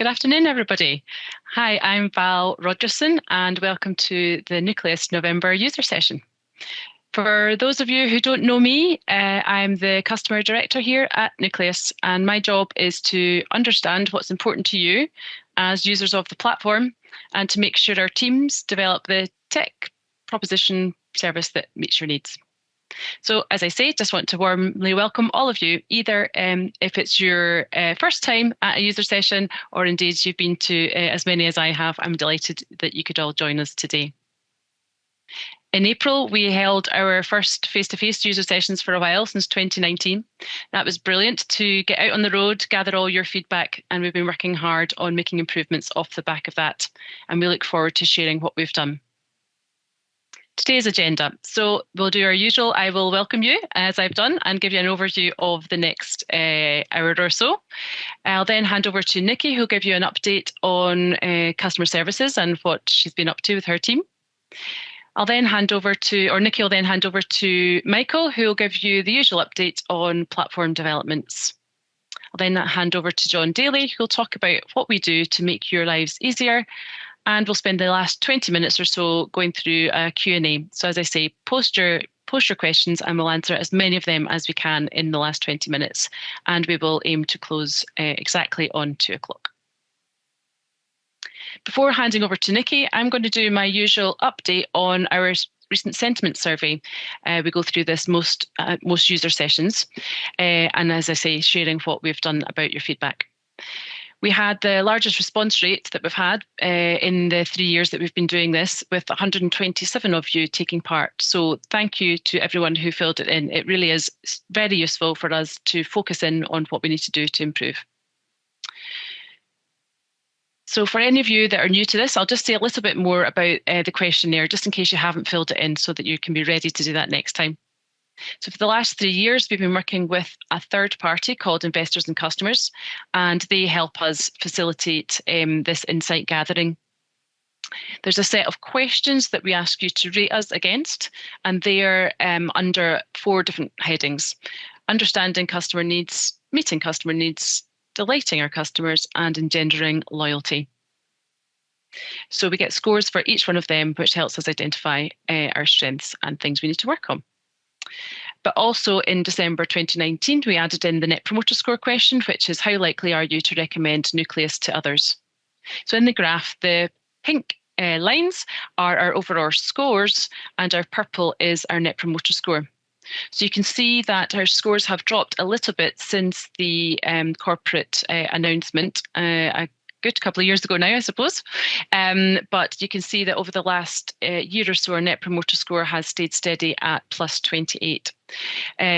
Good afternoon, everybody. Hi, I'm Val Rogerson, and welcome to the Nucleus November user session. For those of you who don't know me, I'm the customer director here at Nucleus, and my job is to understand what's important to you as users of the platform and to make sure our teams develop the tech proposition service that meets your needs. So, as I say, just want to warmly welcome all of you, either if it's your first time at a user session or indeed you've been to as many as I have. I'm delighted that you could all join us today. In April, we held our first face-to-face user sessions for a while, since 2019. That was brilliant to get out on the road, gather all your feedback, and we've been working hard on making improvements off the back of that. And we look forward to sharing what we've done. Today's agenda. So we'll do our usual. I will welcome you as I've done and give you an overview of the next hour or so. I'll then hand over to Nikki, who'll give you an update on customer services and what she's been up to with her team. Nikki will then hand over to Michael, who will give you the usual update on platform developments. I'll then hand over to John Daly, who'll talk about what we do to make your lives easier. And we'll spend the last 20 minutes or so going through a Q&A. So as I say, post your questions and we'll answer as many of them as we can in the last 20 minutes. And we will aim to close exactly on 2 o'clock. Before handing over to Nikki, I'm going to do my usual update on our recent sentiment survey. We go through this most user sessions. And as I say, sharing what we've done about your feedback. We had the largest response rate that we've had in the 3 years that we've been doing this, with 127 of you taking part. So thank you to everyone who filled it in. It really is very useful for us to focus in on what we need to do to improve. So for any of you that are new to this, I'll just say a little bit more about the questionnaire, just in case you haven't filled it in, so that you can be ready to do that next time. So for the last 3 years, we've been working with a third party called Investors and Customers, and they help us facilitate this insight gathering. There's a set of questions that we ask you to rate us against, and they are under 4 different headings: understanding customer needs, meeting customer needs, delighting our customers, and engendering loyalty. So we get scores for each one of them, which helps us identify our strengths and things we need to work on. But also in December 2019, we added in the Net Promoter Score question, which is how likely are you to recommend Nucleus to others? So in the graph, the pink lines are our overall scores and our purple is our Net Promoter Score. So you can see that our scores have dropped a little bit since the corporate announcement a good couple of years ago now, I suppose. But you can see that over the last year or so, our Net Promoter Score has stayed steady at plus 28.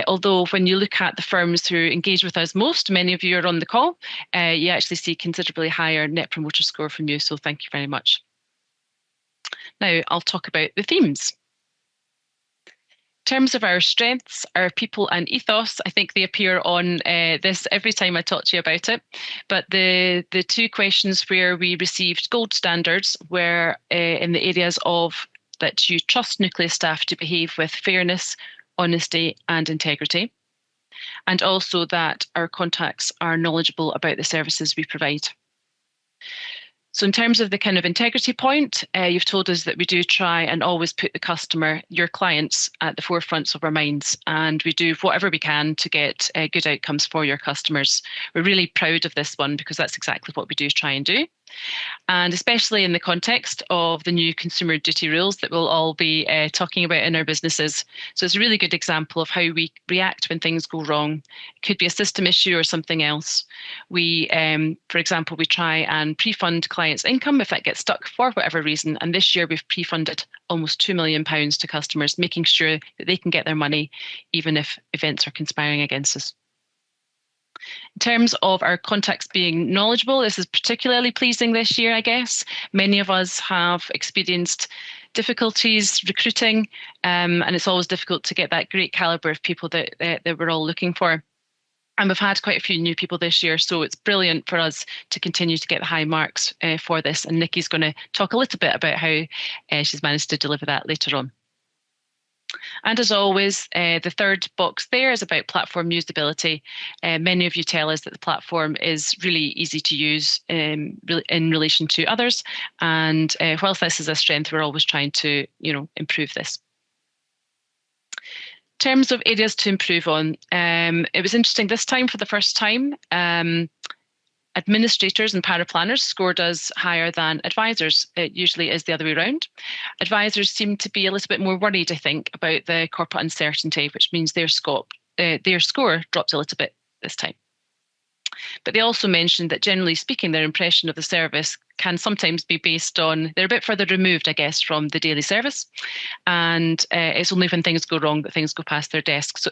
Although when you look at the firms who engage with us most, many of you are on the call, you actually see considerably higher Net Promoter Score from you. So thank you very much. Now I'll talk about the themes. In terms of our strengths, our people and ethos, I think they appear on this every time I talk to you about it. But the 2 questions where we received gold standards were in the areas of that you trust Nucleus staff to behave with fairness, honesty and integrity, and also that our contacts are knowledgeable about the services we provide. So in terms of the kind of integrity point, you've told us that we do try and always put the customer, your clients, at the forefront of our minds, and we do whatever we can to get good outcomes for your customers. We're really proud of this one because that's exactly what we do try and do. And especially in the context of the new consumer duty rules that we'll all be talking about in our businesses. So it's a really good example of how we react when things go wrong. It could be a system issue or something else. We, for example, we try and pre-fund clients' income if that gets stuck for whatever reason. And this year we've pre-funded almost £2 million to customers, making sure that they can get their money even if events are conspiring against us. In terms of our contacts being knowledgeable, this is particularly pleasing this year, I guess. Many of us have experienced difficulties recruiting, and it's always difficult to get that great calibre of people that we're all looking for. And we've had quite a few new people this year, so it's brilliant for us to continue to get the high marks for this. And Nikki's going to talk a little bit about how she's managed to deliver that later on. And as always, the third box there is about platform usability. Many of you tell us that the platform is really easy to use in relation to others. And whilst this is a strength, we're always trying to, improve this. In terms of areas to improve on, it was interesting this time for the first time. Administrators and paraplanners scored us higher than advisors. It usually is the other way around. Advisors seem to be a little bit more worried, I think, about the corporate uncertainty, which means their score dropped a little bit this time. But they also mentioned that generally speaking, their impression of the service can sometimes be based on, they're a bit further removed, I guess, from the daily service. And it's only when things go wrong that things go past their desk. So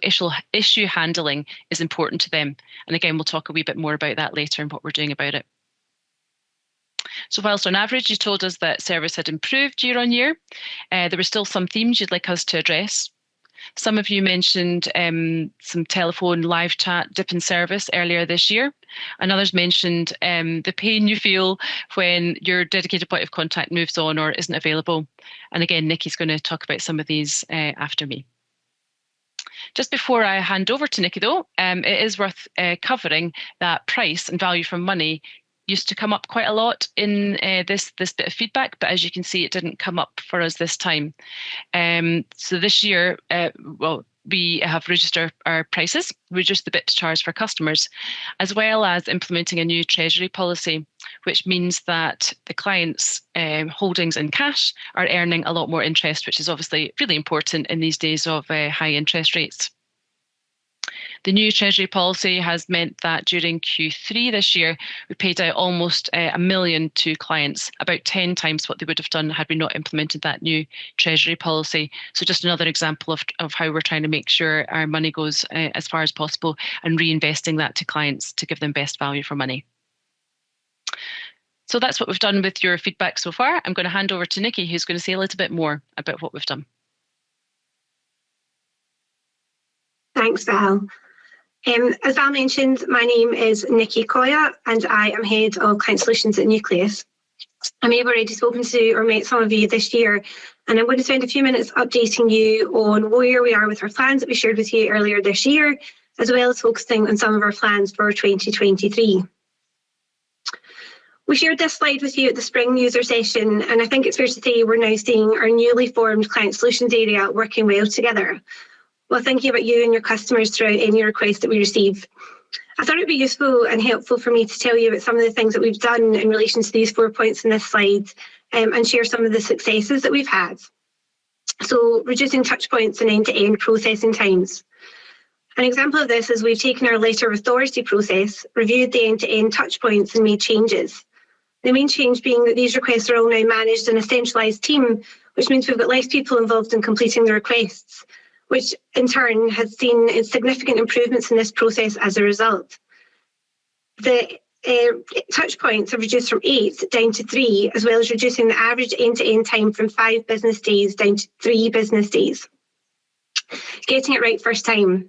issue handling is important to them. And again, we'll talk a wee bit more about that later and what we're doing about it. So whilst on average, you told us that service had improved year on year, there were still some themes you'd like us to address. Some of you mentioned some telephone live chat dip in service earlier this year, and others mentioned the pain you feel when your dedicated point of contact moves on or isn't available. And again, Nikki's going to talk about some of these after me. Just before I hand over to Nikki, though, it is worth covering that price and value for money used to come up quite a lot in this bit of feedback, but as you can see, it didn't come up for us this time. So this year, we have registered our prices, reduced the bit to charge for customers, as well as implementing a new treasury policy, which means that the clients' holdings in cash are earning a lot more interest, which is obviously really important in these days of high interest rates. The new Treasury policy has meant that during Q3 this year, we paid out almost $1 million to clients, about 10 times what they would have done had we not implemented that new Treasury policy. So just another example of how we're trying to make sure our money goes as far as possible and reinvesting that to clients to give them best value for money. So that's what we've done with your feedback so far. I'm going to hand over to Nikki, who's going to say a little bit more about what we've done. Thanks, Val. As Val mentioned, my name is Nikki Koya and I am Head of Client Solutions at Nucleus. I may have already spoken to or met some of you this year, and I'm going to spend a few minutes updating you on where we are with our plans that we shared with you earlier this year, as well as focusing on some of our plans for 2023. We shared this slide with you at the spring user session, and I think it's fair to say we're now seeing our newly formed Client Solutions area working well together, while thinking about you and your customers throughout any request that we receive. I thought it would be useful and helpful for me to tell you about some of the things that we've done in relation to these 4 points in this slide, and share some of the successes that we've had. So reducing touch points and end-to-end processing times. An example of this is we've taken our letter of authority process, reviewed the end-to-end touch points and made changes. The main change being that these requests are all now managed in a centralised team, which means we've got less people involved in completing the requests, which in turn has seen significant improvements in this process as a result. The touch points have reduced from 8 down to 3, as well as reducing the average end-to-end time from 5 business days down to 3 business days. Getting it right first time.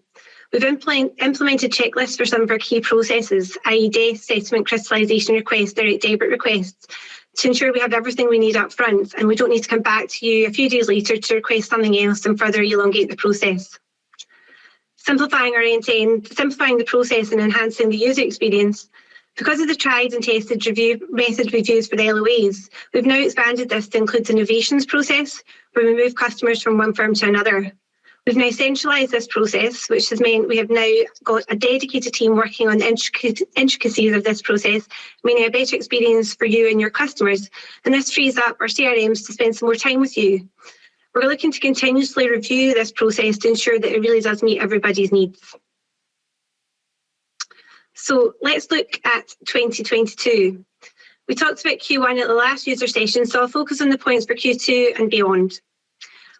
We've implemented checklists for some of our key processes, i.e. death, settlement, crystallisation requests, direct debit requests, to ensure we have everything we need up front and we don't need to come back to you a few days later to request something else and further elongate the process. Simplifying our end-to-end, simplifying the process and enhancing the user experience. Because of the tried and tested review method we've used for the LOAs, we've now expanded this to include the innovations process, where we move customers from one firm to another. We've now centralised this process, which has meant we have now got a dedicated team working on the intricacies of this process, meaning a better experience for you and your customers. And this frees up our CRMs to spend some more time with you. We're looking to continuously review this process to ensure that it really does meet everybody's needs. So let's look at 2022. We talked about Q1 at the last user session, so I'll focus on the points for Q2 and beyond.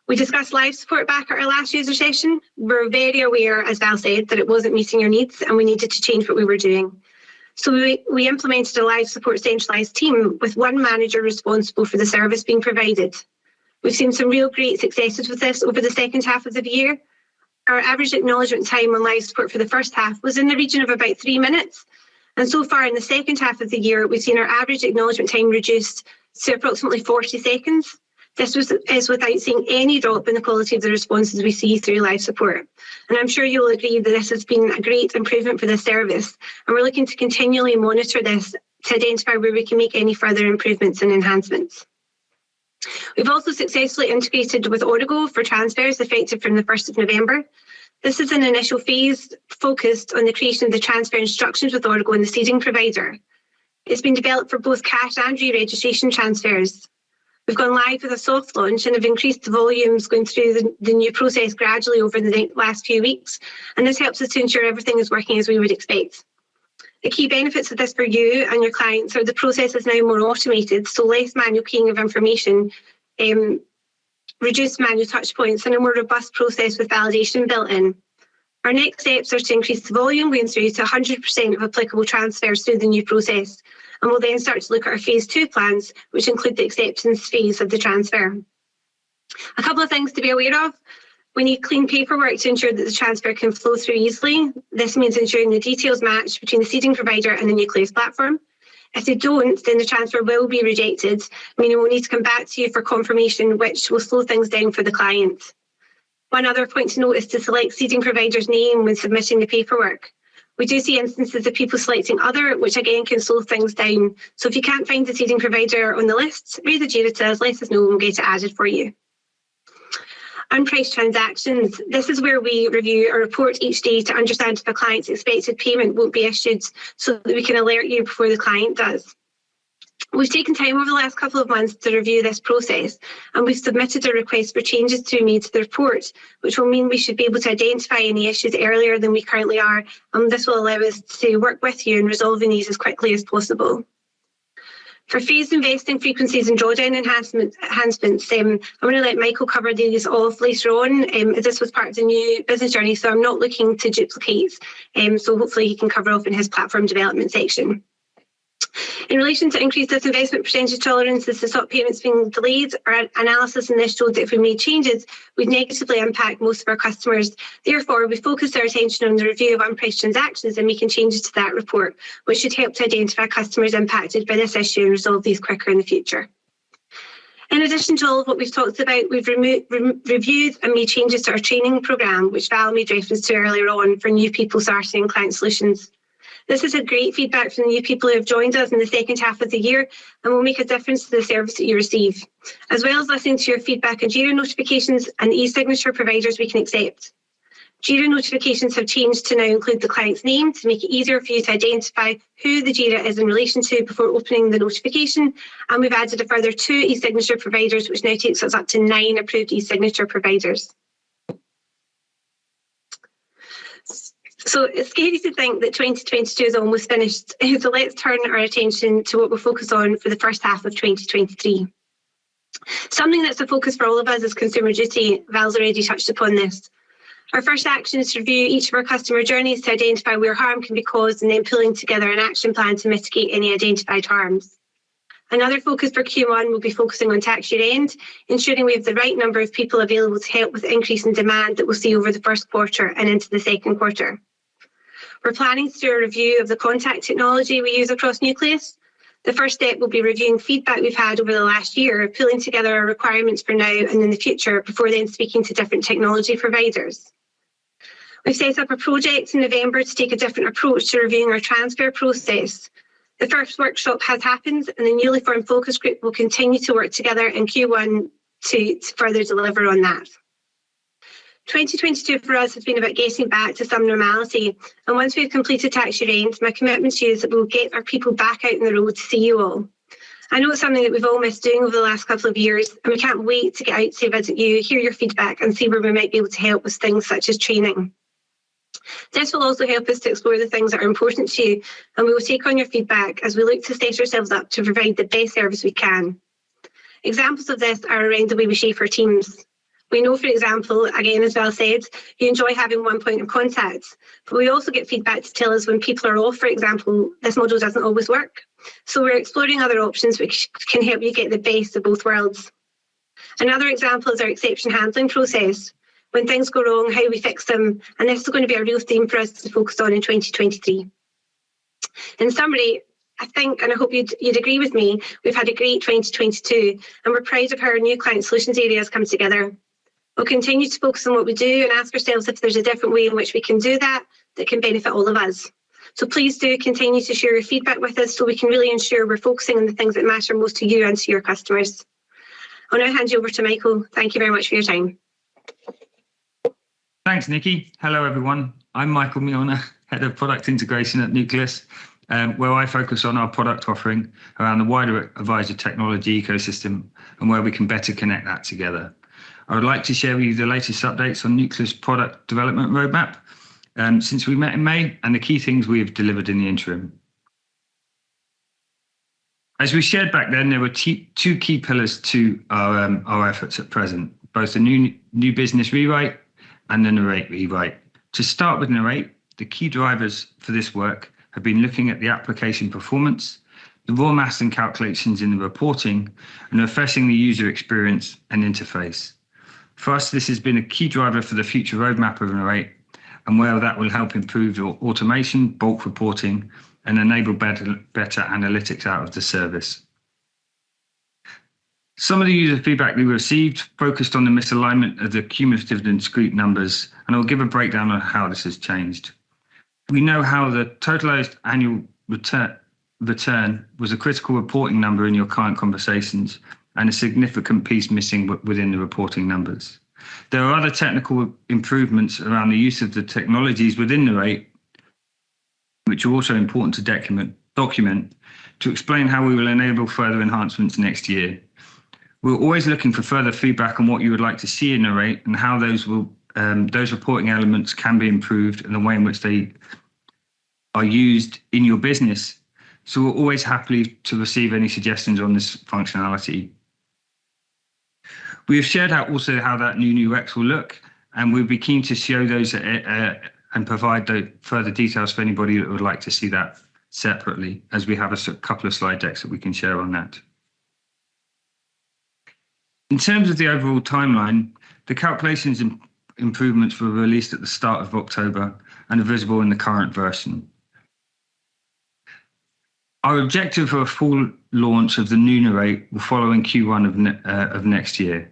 We discussed live support back at our last user session. We're very aware, as Val said, that it wasn't meeting your needs and we needed to change what we were doing. So we implemented a live support centralised team with one manager responsible for the service being provided. We've seen some real great successes with this over the second half of the year. Our average acknowledgement time on live support for the first half was in the region of about 3 minutes. And so far in the second half of the year, we've seen our average acknowledgement time reduced to approximately 40 seconds. This is without seeing any drop in the quality of the responses we see through live support. And I'm sure you'll agree that this has been a great improvement for the service, and we're looking to continually monitor this to identify where we can make any further improvements and enhancements. We've also successfully integrated with Origo for transfers effective from the 1st of November. This is an initial phase focused on the creation of the transfer instructions with Origo and the seeding provider. It's been developed for both cash and re-registration transfers. We've gone live with a soft launch and have increased the volumes going through the new process gradually over the last few weeks, and this helps us to ensure everything is working as we would expect. The key benefits of this for you and your clients are the process is now more automated, so less manual keying of information, reduced manual touch points, and a more robust process with validation built in. Our next steps are to increase the volume going through to 100% of applicable transfers through the new process, and we'll then start to look at our phase 2 plans, which include the acceptance phase of the transfer. A couple of things to be aware of. We need clean paperwork to ensure that the transfer can flow through easily. This means ensuring the details match between the seeding provider and the Nucleus platform. If they don't, then the transfer will be rejected, meaning we'll need to come back to you for confirmation, which will slow things down for the client. One other point to note is to select seeding provider's name when submitting the paperwork. We do see instances of people selecting other, which again can slow things down. So if you can't find the seeding provider on the list, read the JIRA to us, let us know and we'll get it added for you. Unpriced transactions. This is where we review a report each day to understand if a client's expected payment won't be issued so that we can alert you before the client does. We've taken time over the last couple of months to review this process, and we've submitted a request for changes to be made to the report, which will mean we should be able to identify any issues earlier than we currently are, and this will allow us to work with you in resolving these as quickly as possible. For phased investing frequencies and drawdown enhancements, I'm going to let Michael cover these off later on, as this was part of the new business journey, so I'm not looking to duplicate, so hopefully he can cover off in his platform development section. In relation to increased disinvestment percentage tolerances to stop payments being delayed, our analysis in this showed that if we made changes, we'd negatively impact most of our customers. Therefore, we focused our attention on the review of unpriced transactions and making changes to that report, which should help to identify customers impacted by this issue and resolve these quicker in the future. In addition to all of what we've talked about, we've reviewed and made changes to our training programme, which Val made reference to earlier on for new people starting in client solutions. This has had great feedback from the new people who have joined us in the second half of the year and will make a difference to the service that you receive, as well as listening to your feedback on JIRA notifications and e-signature providers we can accept. JIRA notifications have changed to now include the client's name to make it easier for you to identify who the JIRA is in relation to before opening the notification, and we've added a further 2 e-signature providers, which now takes us up to 9 approved e-signature providers. So it's scary to think that 2022 is almost finished, so let's turn our attention to what we'll focus on for the first half of 2023. Something that's a focus for all of us is consumer duty. Val's already touched upon this. Our first action is to review each of our customer journeys to identify where harm can be caused and then pulling together an action plan to mitigate any identified harms. Another focus for Q1 will be focusing on tax year end, ensuring we have the right number of people available to help with the increase in demand that we'll see over the first quarter and into the second quarter. We're planning to do a review of the contact technology we use across Nucleus. The first step will be reviewing feedback we've had over the last year, pulling together our requirements for now and in the future, before then speaking to different technology providers. We've set up a project in November to take a different approach to reviewing our transfer process. The first workshop has happened and the newly formed focus group will continue to work together in Q1 to further deliver on that. 2022 for us has been about getting back to some normality, and once we've completed tax year end, my commitment to you is that we'll get our people back out on the road to see you all. I know it's something that we've all missed doing over the last couple of years, and we can't wait to get out to visit you, hear your feedback and see where we might be able to help with things such as training. This will also help us to explore the things that are important to you, and we will take on your feedback as we look to set ourselves up to provide the best service we can. Examples of this are around the way we shape our teams. We know, for example, again, as Val said, you enjoy having one point of contact, but we also get feedback to tell us when people are off, for example, this model doesn't always work. So we're exploring other options which can help you get the best of both worlds. Another example is our exception handling process. When things go wrong, how we fix them, and this is going to be a real theme for us to focus on in 2023. In summary, I think, and I hope you'd agree with me, we've had a great 2022 and we're proud of how our new client solutions area has come together. We'll continue to focus on what we do and ask ourselves if there's a different way in which we can do that can benefit all of us. So please do continue to share your feedback with us so we can really ensure we're focusing on the things that matter most to you and to your customers. I'll now hand you over to Michael. Thank you very much for your time. Thanks, Nikki. Hello, everyone. I'm Michael Miona, Head of Product Integration at Nucleus, where I focus on our product offering around the wider advisor technology ecosystem and where we can better connect that together. I would like to share with you the latest updates on Nucleus product development roadmap since we met in May and the key things we have delivered in the interim. As we shared back then, there were two key pillars to our efforts at present, both the new business rewrite and the Narrate rewrite. To start with Narrate, the key drivers for this work have been looking at the application performance, the raw maths and calculations in the reporting, and refreshing the user experience and interface. For us, this has been a key driver for the future roadmap of Narrate, and where that will help improve your automation, bulk reporting, and enable better analytics out of the service. Some of the user feedback we received focused on the misalignment of the cumulative and discrete numbers, and I'll give a breakdown on how this has changed. We know how the totalized annual return was a critical reporting number in your client conversations and a significant piece missing within the reporting numbers. There are other technical improvements around the use of the technologies within Narrate, which are also important to document to explain how we will enable further enhancements next year. We're always looking for further feedback on what you would like to see in Narrate and how those reporting elements can be improved and the way in which they are used in your business. So we're always happy to receive any suggestions on this functionality. We have shared also how that new UX will look, and we'll be keen to show those and provide the further details for anybody that would like to see that separately, as we have a couple of slide decks that we can share on that. In terms of the overall timeline, the calculations improvements were released at the start of October and are visible in the current version. Our objective for a full launch of the new Narrate will follow in Q1 of next year.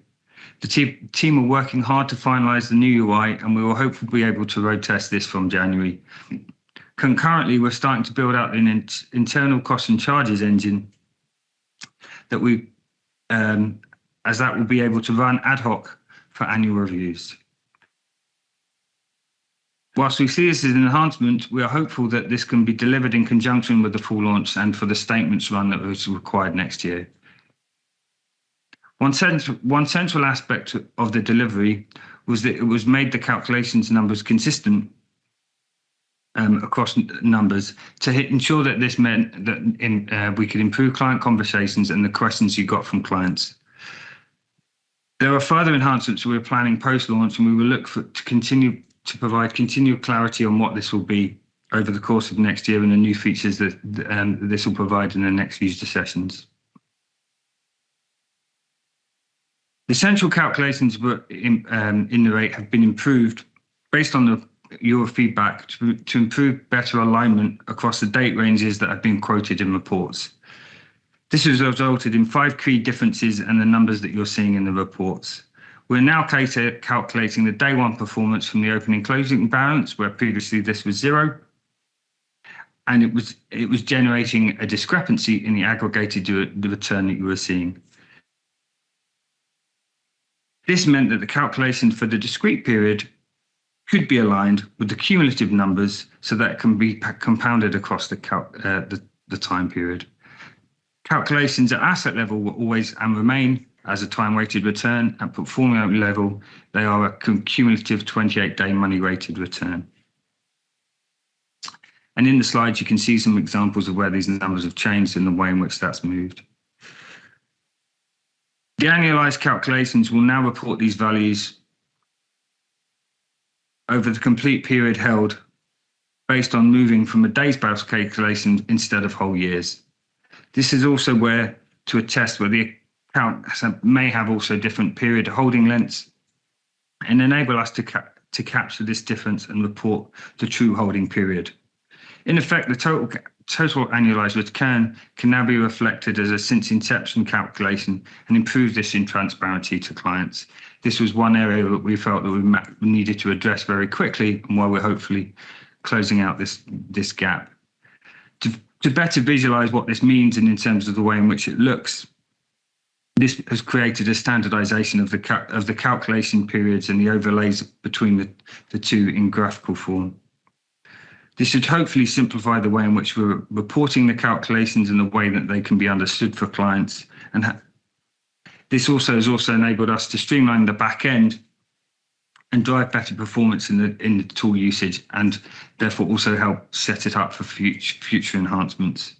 The team are working hard to finalise the new UI, and we will hopefully be able to road test this from January. Concurrently, we're starting to build out an internal cost and charges engine that as that will be able to run ad hoc for annual reviews. Whilst we see this as an enhancement, we are hopeful that this can be delivered in conjunction with the full launch and for the statements run that is required next year. One central aspect of the delivery was that it was made the calculations numbers consistent across numbers to ensure that this meant that we could improve client conversations and the questions you got from clients. There are further enhancements we're planning post-launch, and we will look to continue to provide continual clarity on what this will be over the course of next year and the new features that this will provide in the next user sessions. The central calculations in Narrate have been improved based on your feedback to improve better alignment across the date ranges that have been quoted in reports. This has resulted in 5 key differences and the numbers that you're seeing in the reports. We're now calculating the day one performance from the opening and closing balance, where previously this was 0, and it was generating a discrepancy in the aggregated return that you were seeing. This meant that the calculations for the discrete period could be aligned with the cumulative numbers so that it can be compounded across the time period. Calculations at asset level will always and remain as a time-weighted return. At portfolio level, they are a cumulative 28-day money-weighted return. And in the slides, you can see some examples of where these numbers have changed and the way in which that's moved. The annualized calculations will now report these values over the complete period held based on moving from a days-based calculation instead of whole years. This is also where to attest where the account may have also different period holding lengths and enable us to capture this difference and report the true holding period. In effect, the total annualized return can now be reflected as a since inception calculation and improve this in transparency to clients. This was one area that we felt that we needed to address very quickly, and why we're hopefully closing out this gap. To better visualize what this means and in terms of the way in which it looks, this has created a standardization of the calculation periods and the overlays between the two in graphical form. This should hopefully simplify the way in which we're reporting the calculations and the way that they can be understood for clients. And this has also enabled us to streamline the back end and drive better performance in the tool usage, and therefore also help set it up for future enhancements.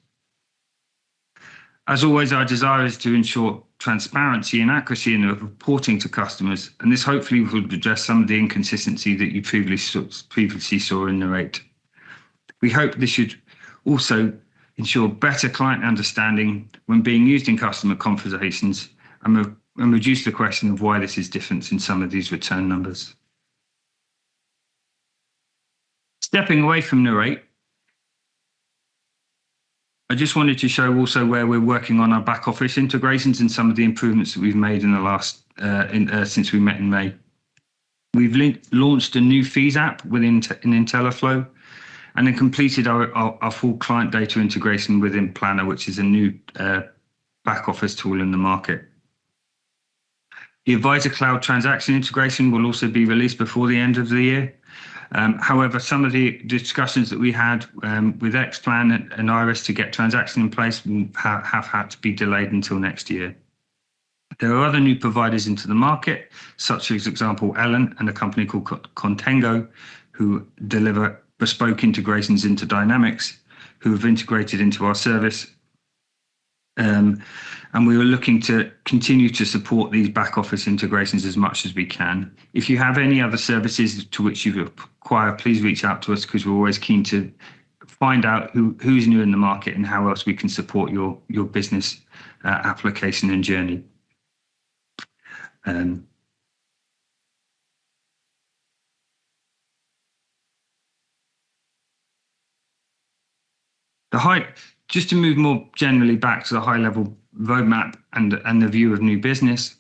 As always, our desire is to ensure transparency and accuracy in the reporting to customers, and this hopefully will address some of the inconsistency that you previously saw in the rate. We hope this should also ensure better client understanding when being used in customer conversations, and reduce the question of why this is different in some of these return numbers. Stepping away from the rate, I just wanted to show also where we're working on our back office integrations and some of the improvements that we've made in the last since we met in May. We've launched a new fees app within IntelliFlow, and then completed our full client data integration within Planner, which is a new back office tool in the market. The Advisor Cloud transaction integration will also be released before the end of the year. However, some of the discussions that we had with Xplan and Iris to get transaction in place will have had to be delayed until next year. There are other new providers into the market, such as, example, Ellen and a company called Contengo, who deliver bespoke integrations into Dynamics, who have integrated into our service. And we were looking to continue to support these back office integrations as much as we can. If you have any other services to which you require, please reach out to us, because we're always keen to find out who's new in the market and how else we can support your business application and journey. Just to move more generally back to the high level roadmap and the view of new business,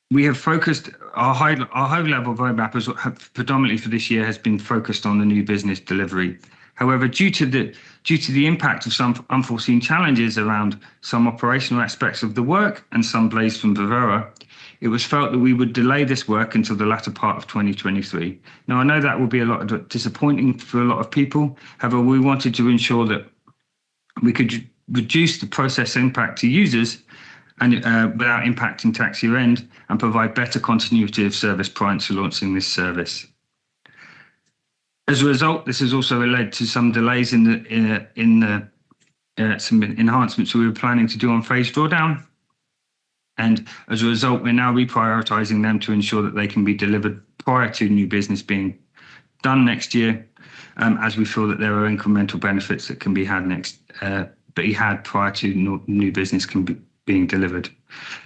we have focused our high level roadmap predominantly for this year has been focused on the new business delivery. However, due to the impact of some unforeseen challenges around some operational aspects of the work and some delays from Bravura, it was felt that we would delay this work until the latter part of 2023. Now, I know that will be a lot disappointing for a lot of people. However, we wanted to ensure that we could reduce the process impact to users and without impacting tax year end, and provide better continuity of service prior to launching this service. As a result, this has also led to some delays in some enhancements we were planning to do on phase drawdown. And as a result, we're now reprioritizing them to ensure that they can be delivered prior to new business being done next year, as we feel that there are incremental benefits that can be had prior to new business being delivered.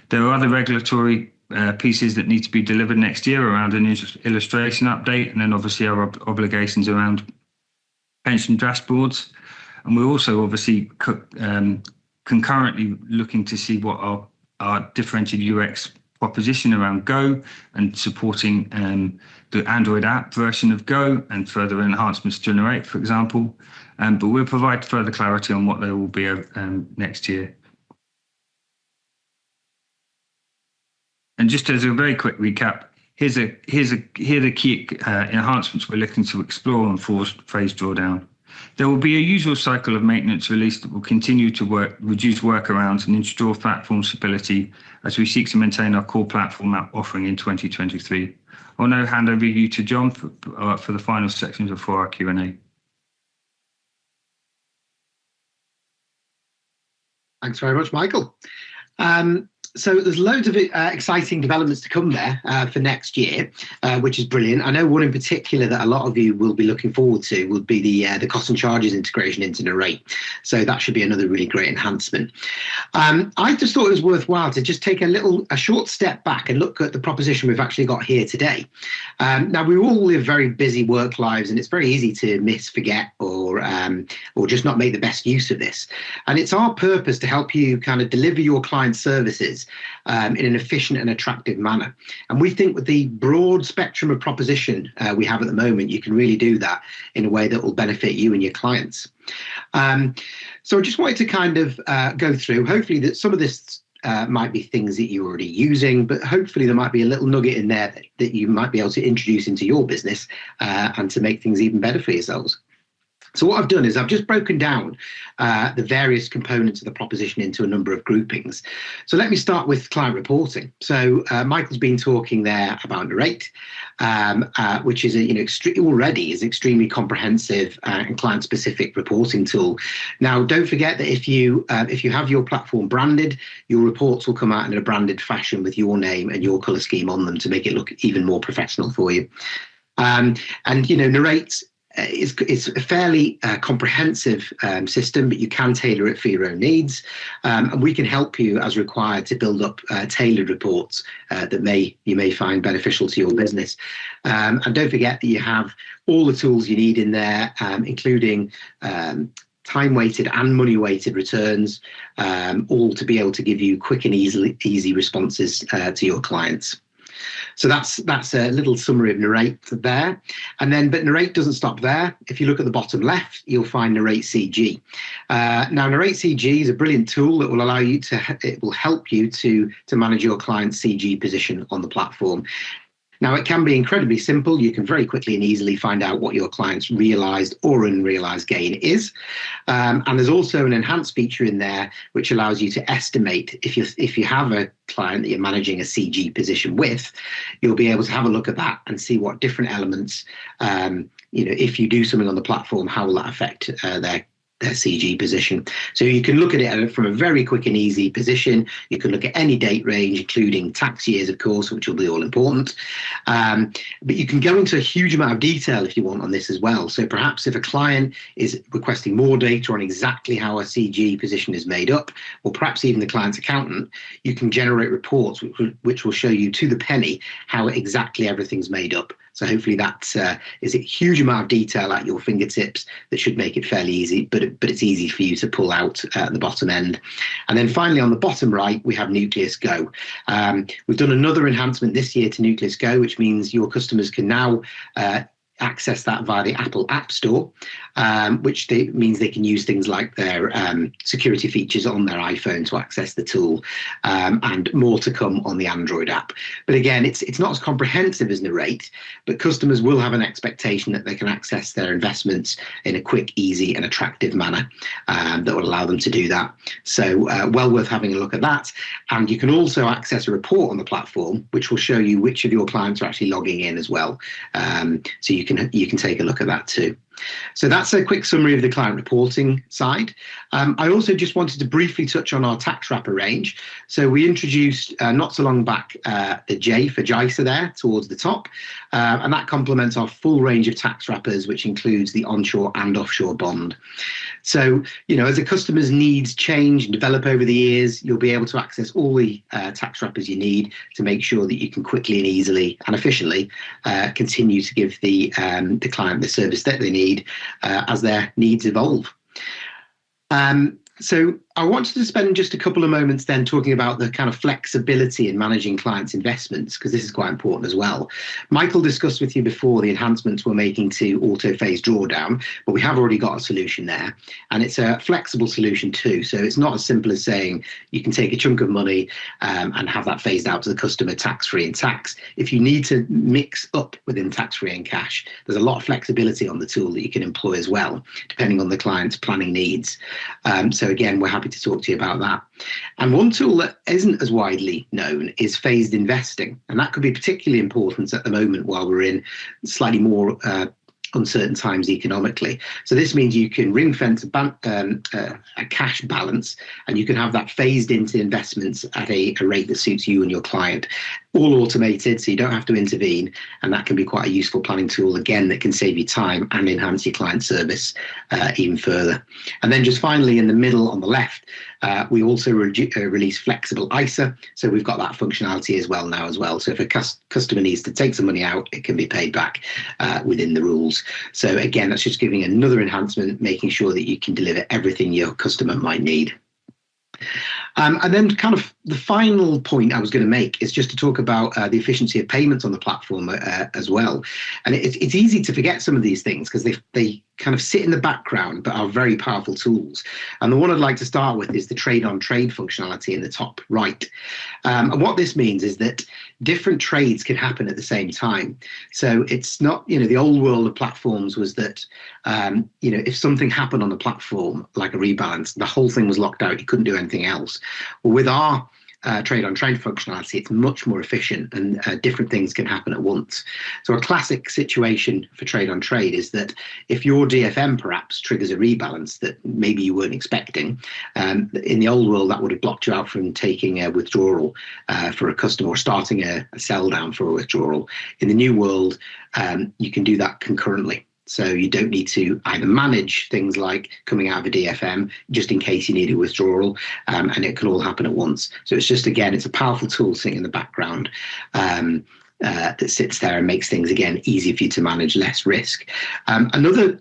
There are other regulatory pieces that need to be delivered next year around an illustration update, and then obviously our obligations around pension dashboards. And we're also obviously concurrently looking to see what our differentiated UX proposition around Go and supporting the Android app version of Go and further enhancements to Generate, for example. But we'll provide further clarity on what they will be next year. And just as a very quick recap, here are the key enhancements we're looking to explore on phase drawdown. There will be a usual cycle of maintenance release that will continue to reduce workarounds and ensure platform stability as we seek to maintain our core platform app offering in 2023. I'll now hand over you to John for the final sections before our Q&A. Thanks very much, Michael. So there's loads of exciting developments to come there for next year, which is brilliant. I know one in particular that a lot of you will be looking forward to would be the cost and charges integration into Narrate. So that should be another really great enhancement. I just thought it was worthwhile to just take a short step back and look at the proposition we've actually got here today. Now, we all live very busy work lives, and it's very easy to miss, forget, or just not make the best use of this. And it's our purpose to help you kind of deliver your client services in an efficient and attractive manner. And we think with the broad spectrum of proposition we have at the moment, you can really do that in a way that will benefit you and your clients. So I just wanted to kind of go through, hopefully that some of this might be things that you're already using, but hopefully there might be a little nugget in there that you might be able to introduce into your business and to make things even better for yourselves. So what I've done is I've just broken down the various components of the proposition into a number of groupings. So let me start with client reporting. So Michael's been talking there about Narrate, which is already is extremely comprehensive and client-specific reporting tool. Now, don't forget that if you have your platform branded, your reports will come out in a branded fashion with your name and your colour scheme on them to make it look even more professional for you. And Narrate. It's a fairly comprehensive system, but you can tailor it for your own needs. And we can help you as required to build up tailored reports that you may find beneficial to your business. And don't forget that you have all the tools you need in there, including time-weighted and money-weighted returns, all to be able to give you quick and easy responses to your clients. So that's a little summary of Narrate there. But Narrate doesn't stop there. If you look at the bottom left, you'll find Narrate CG. Now, Narrate CG is a brilliant tool that will allow you it will help you to manage your client's CG position on the platform. Now, it can be incredibly simple. You can very quickly and easily find out what your client's realised or unrealised gain is. And there's also an enhanced feature in there which allows you to estimate if you have a client that you're managing a CG position with, you'll be able to have a look at that and see what different elements, if you do something on the platform, how will that affect their CG position. So you can look at it from a very quick and easy position. You can look at any date range, including tax years, of course, which will be all important. But you can go into a huge amount of detail if you want on this as well. So perhaps if a client is requesting more data on exactly how a CG position is made up, or perhaps even the client's accountant, you can generate reports which will show you to the penny how exactly everything's made up. So hopefully that is a huge amount of detail at your fingertips that should make it fairly easy, but it's easy for you to pull out at the bottom end. And then finally on the bottom right, we have Nucleus Go. We've done another enhancement this year to Nucleus Go, which means your customers can now access that via the Apple App Store, which means they can use things like their security features on their iPhone to access the tool, and more to come on the Android app. But again, it's not as comprehensive as Narrate, but customers will have an expectation that they can access their investments in a quick, easy and attractive manner that will allow them to do that. So well worth having a look at that. And you can also access a report on the platform, which will show you which of your clients are actually logging in as well. So you can take a look at that too. So that's a quick summary of the client reporting side. I also just wanted to briefly touch on our tax wrapper range. So we introduced not so long back the J for JISA there towards the top, and that complements our full range of tax wrappers, which includes the onshore and offshore bond. So, as a customer's needs change and develop over the years, you'll be able to access all the tax wrappers you need to make sure that you can quickly and easily and efficiently continue to give the client the service that they need as their needs evolve. So I wanted to spend just a couple of moments then talking about the kind of flexibility in managing clients' investments, because this is quite important as well. Michael discussed with you before the enhancements we're making to auto phase drawdown, but we have already got a solution there, and it's a flexible solution too. So it's not as simple as saying you can take a chunk of money and have that phased out to the customer tax-free and tax. If you need to mix up within tax-free and cash, there's a lot of flexibility on the tool that you can employ as well, depending on the client's planning needs. So again, we're happy to talk to you about that. And one tool that isn't as widely known is phased investing. And that could be particularly important at the moment while we're in slightly more uncertain times economically. So this means you can ring fence a cash balance, and you can have that phased into investments at a rate that suits you and your client, all automated, so you don't have to intervene. And that can be quite a useful planning tool, again, that can save you time and enhance your client service even further. And then just finally, in the middle on the left, we also release flexible ISA. So we've got that functionality as well now as well. So if a customer needs to take some money out, it can be paid back within the rules. So again, that's just giving another enhancement, making sure that you can deliver everything your customer might need. And then kind of the final point I was going to make is just to talk about the efficiency of payments on the platform as well. And it's easy to forget some of these things because they kind of sit in the background but are very powerful tools. And the one I'd like to start with is the trade on trade functionality in the top right. And what this means is that different trades can happen at the same time. So it's not, the old world of platforms was that, if something happened on the platform, like a rebalance, the whole thing was locked out. You couldn't do anything else. Well, with our trade on trade functionality, it's much more efficient, and different things can happen at once. So a classic situation for trade on trade is that if your DFM perhaps triggers a rebalance that maybe you weren't expecting, in the old world that would have blocked you out from taking a withdrawal for a customer, or starting a sell down for a withdrawal. In the new world, you can do that concurrently. So you don't need to either manage things like coming out of a DFM just in case you need a withdrawal, and it can all happen at once. So it's just, again, it's a powerful tool sitting in the background that sits there and makes things, again, easier for you to manage, less risk. Another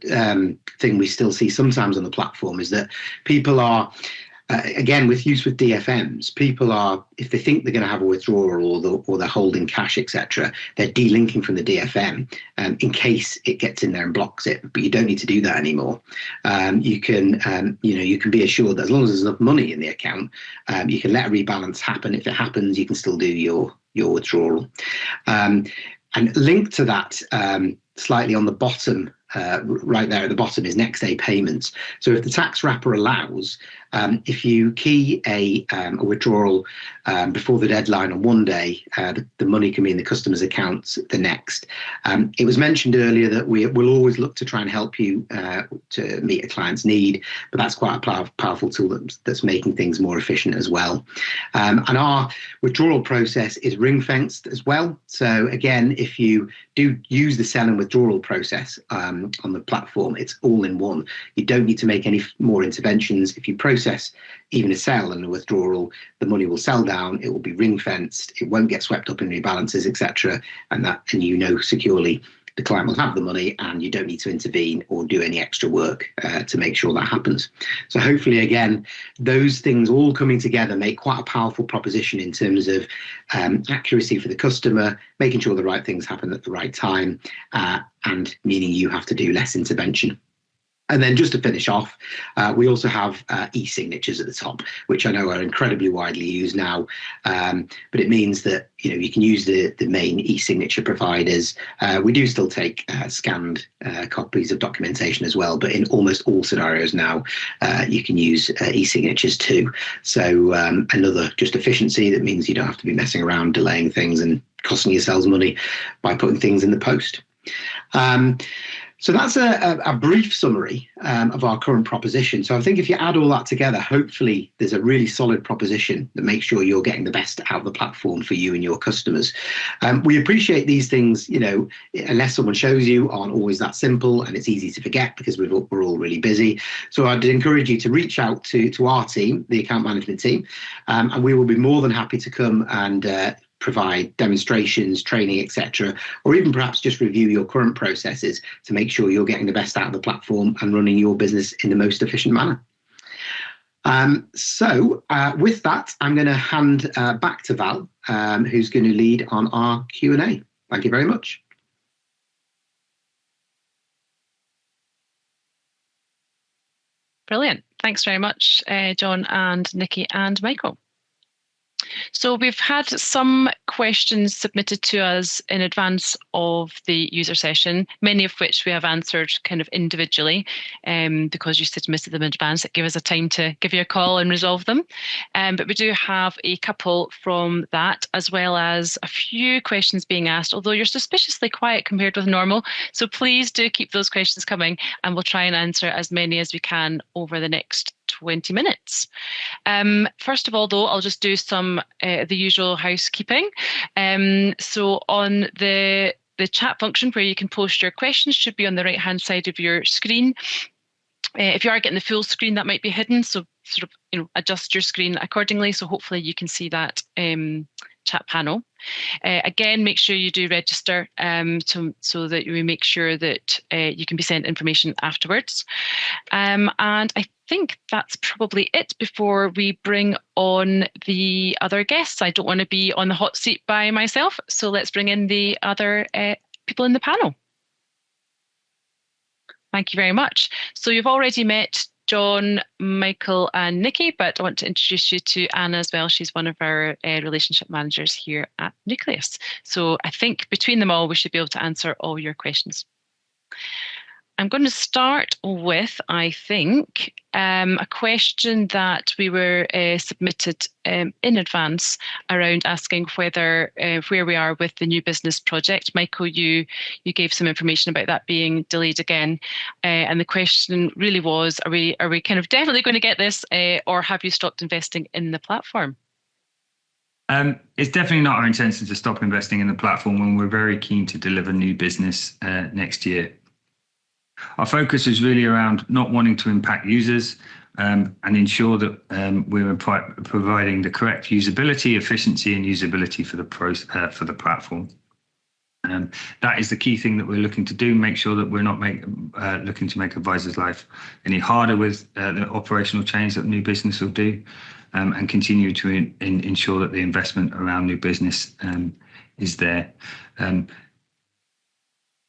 thing we still see sometimes on the platform is that people are, again, with DFMs, people are, if they think they're going to have a withdrawal or they're holding cash, etc., they're delinking from the DFM in case it gets in there and blocks it. But you don't need to do that anymore. You can be assured that as long as there's enough money in the account, you can let a rebalance happen. If it happens, you can still do your withdrawal. And linked to that, slightly on the bottom, right there at the bottom, is next day payments. So if the tax wrapper allows, if you key a withdrawal before the deadline on one day, the money can be in the customer's account the next. It was mentioned earlier that we will always look to try and help you to meet a client's need, but that's quite a powerful tool that's making things more efficient as well. And our withdrawal process is ring-fenced as well. So again, if you do use the sell and withdrawal process on the platform, it's all in one. You don't need to make any more interventions. If you process even a sell and a withdrawal, the money will sell down, it will be ring fenced, it won't get swept up in rebalances, etc. And securely the client will have the money, and you don't need to intervene or do any extra work to make sure that happens. So hopefully, again, those things all coming together make quite a powerful proposition in terms of accuracy for the customer, making sure the right things happen at the right time, and meaning you have to do less intervention. And then just to finish off, we also have e-signatures at the top, which I know are incredibly widely used now. But it means that you can use the main e-signature providers. We do still take scanned copies of documentation as well, but in almost all scenarios now, you can use e-signatures too. So another just efficiency that means you don't have to be messing around, delaying things and costing yourselves money by putting things in the post. So that's a brief summary of our current proposition. So I think if you add all that together, hopefully there's a really solid proposition that makes sure you're getting the best out of the platform for you and your customers. We appreciate these things, unless someone shows you, aren't always that simple, and it's easy to forget because we're all really busy. So I'd encourage you to reach out to our team, the account management team, and we will be more than happy to come and provide demonstrations, training, etc., or even perhaps just review your current processes to make sure you're getting the best out of the platform and running your business in the most efficient manner. So with that, I'm going to hand back to Val, who's going to lead on our Q&A. Thank you very much. Brilliant. Thanks very much, John and Nikki and Michael. So we've had some questions submitted to us in advance of the user session, many of which we have answered kind of individually, because you submitted them in advance. It gave us a time to give you a call and resolve them. But we do have a couple from that, as well as a few questions being asked, although you're suspiciously quiet compared with normal. So please do keep those questions coming, and we'll try and answer as many as we can over the next 20 minutes. First of all, though, I'll just do some the usual housekeeping. So on the chat function where you can post your questions should be on the right-hand side of your screen. If you are getting the full screen, that might be hidden, so sort of adjust your screen accordingly. So hopefully you can see that chat panel. Again, make sure you do register so that we make sure that you can be sent information afterwards. And I think that's probably it before we bring on the other guests. I don't want to be on the hot seat by myself, so let's bring in the other people in the panel. Thank you very much. So you've already met John, Michael and Nikki, but I want to introduce you to Anna as well. She's one of our relationship managers here at Nucleus. So I think between them all, we should be able to answer all your questions. I'm going to start with, I think, a question that we were submitted in advance around asking whether where we are with the new business project. Michael, you gave some information about that being delayed again, and the question really was: Are we kind of definitely going to get this, or have you stopped investing in the platform? It's definitely not our intention to stop investing in the platform when we're very keen to deliver new business next year. Our focus is really around not wanting to impact users and ensure that we're providing the correct usability, efficiency, and usability for the platform. That is the key thing that we're looking to do. Make sure that we're not looking to make advisors' life any harder with the operational change that new business will do, and continue to ensure that the investment around new business is there.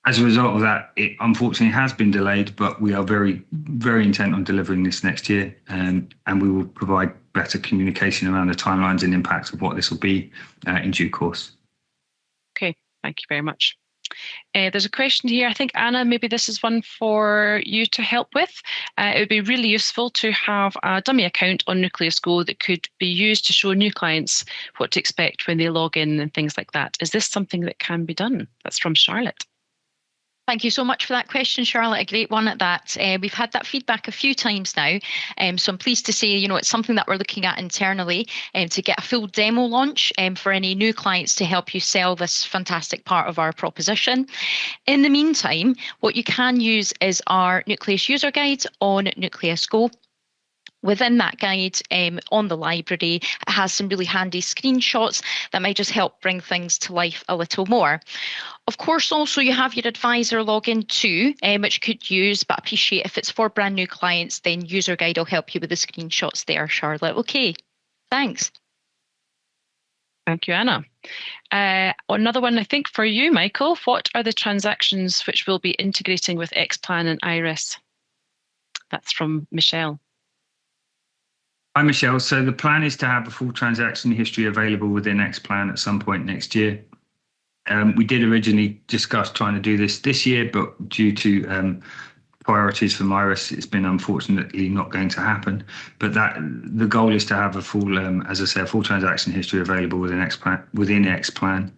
As a result of that, it unfortunately has been delayed, but we are very, very intent on delivering this next year, and we will provide better communication around the timelines and impacts of what this will be in due course. Okay, thank you very much. There's a question here. I think, Anna, maybe this is one for you to help with. It would be really useful to have a dummy account on Nucleus Go that could be used to show new clients what to expect when they log in and things like that. Is this something that can be done? That's from Charlotte. Thank you so much for that question, Charlotte. A great one at that. We've had that feedback a few times now. So I'm pleased to say, it's something that we're looking at internally to get a full demo launch for any new clients to help you sell this fantastic part of our proposition. In the meantime, what you can use is our Nucleus user guide on Nucleus Go. Within that guide, on the library, it has some really handy screenshots that might just help bring things to life a little more. Of course, also you have your advisor login too, which you could use, but appreciate if it's for brand new clients, then user guide will help you with the screenshots there, Charlotte. Okay, thanks. Thank you, Anna. Another one, I think, for you, Michael. What are the transactions which will be integrating with Xplan and Iris? That's from Michelle. Hi, Michelle. So the plan is to have a full transaction history available within Xplan at some point next year. We did originally discuss trying to do this year, but due to priorities from Iris, it's been unfortunately not going to happen. But the goal is to have a full, as I say, a full transaction history available within Xplan,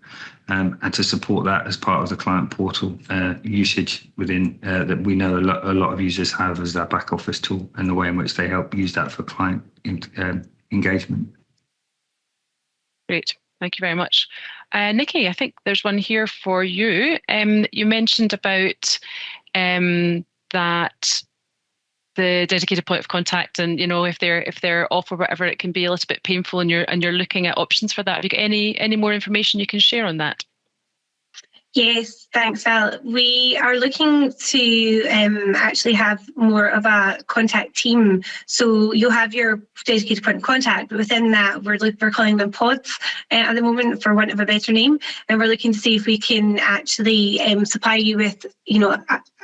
and to support that as part of the client portal usage within that we know a lot of users have as their back office tool, and the way in which they help use that for client engagement. Great. Thank you very much. Nikki, I think there's one here for you. You mentioned about that the dedicated point of contact, and if they're off or whatever, it can be a little bit painful, and you're looking at options for that. Have you got any more information you can share on that? Yes, thanks, Val. We are looking to actually have more of a contact team. So you'll have your dedicated point of contact, but within that, we're calling them pods at the moment, for want of a better name. And we're looking to see if we can actually supply you with,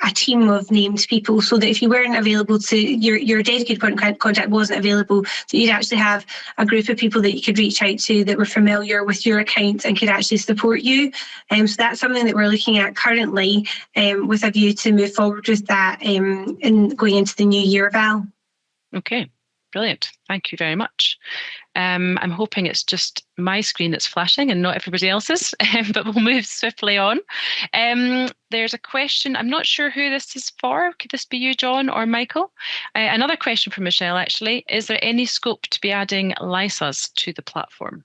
a team of named people, so that if you weren't available to your dedicated point of contact wasn't available, that you'd actually have a group of people that you could reach out to that were familiar with your account and could actually support you. So that's something that we're looking at currently, with a view to move forward with that in going into the new year, Val. Okay, brilliant. Thank you very much. I'm hoping it's just my screen that's flashing and not everybody else's, but we'll move swiftly on. There's a question. I'm not sure who this is for. Could this be you, John, or Michael? Another question from Michelle, actually. Is there any scope to be adding LISAs to the platform?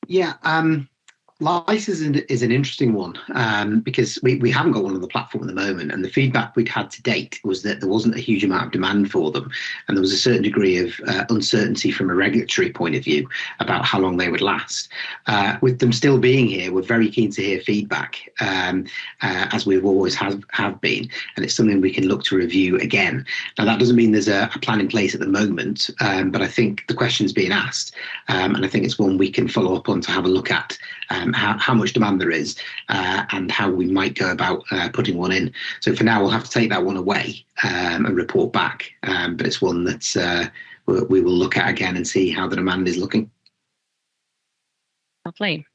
Yeah, LISAs is an interesting one, because we haven't got one on the platform at the moment, and the feedback we'd had to date was that there wasn't a huge amount of demand for them, and there was a certain degree of uncertainty from a regulatory point of view about how long they would last. With them still being here, we're very keen to hear feedback, as we always have been, and it's something we can look to review again. Now, that doesn't mean there's a plan in place at the moment, but I think the question's being asked, and I think it's one we can follow up on to have a look at. How much demand there is, and how we might go about putting one in. So for now, we'll have to take that one away and report back. But it's one that we will look at again and see how the demand is looking. Lovely.